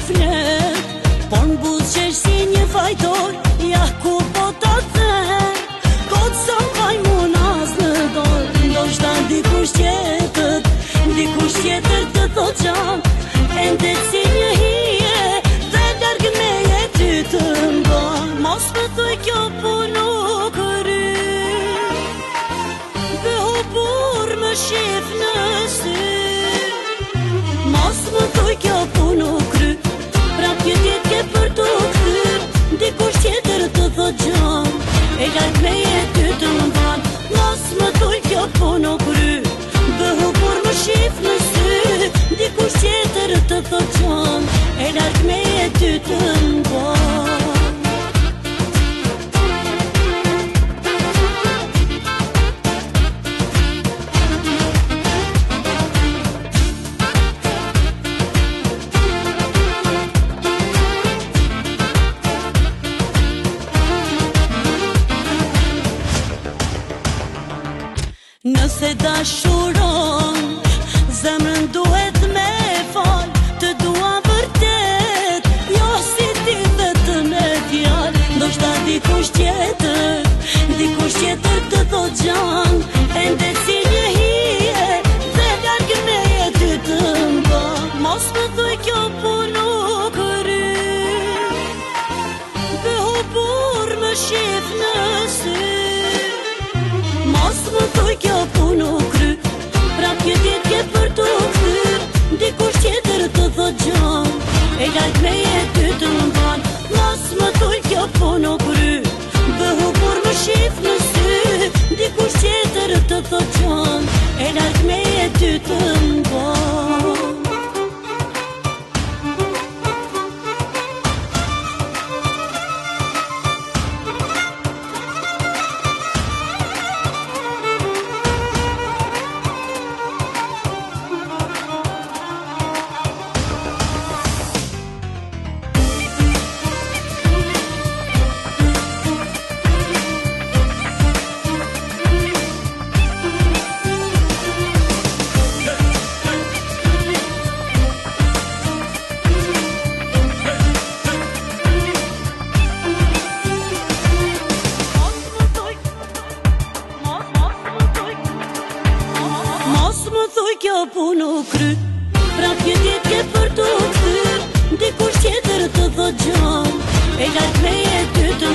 flet, por n'buz qesh si një fajtor, ja ku po ta them. Kot sa vaj munas në dorë, ndoshta dikush tjetër të thot gjam, ende si një hije, dhe larg meje ty të mban. Mos më thuj kjo punu kry, behubur më shif në sy. Mos më thuj kjo punu kry, prap një dit ke për të kthyer, dikush tjetër të thot gjam, e larg meje ty të mban. Mos më thuj kjo punu kry, behubur më shif në sy, dikush tjetër të thot gjam, e larg meje ty të mban. Nëse dashuron, zemrën duhet me fal, të dua vërtet, jo si ti vetëm me fjal. Ndoshta dikush tjetër të thot gjan, ende si një hije, dhe larg meje ty të mban. Mos më thuj kjo punu kry, behubur më shif në sy. Mos më thuj kjo punu kry, prap një dit ke për të kthyer, dikush tjetër të thot gjam, e larg meje ty të mban. Mos më thuj kjo punu kry, behubur më shif në sy, dikush tjetër të thot gjam, e larg meje ty të mban. Mos më thuj kjo punu kry, prap një dit ke për të kthyer, dikush tjetër të thot gjam, e larg meje ty të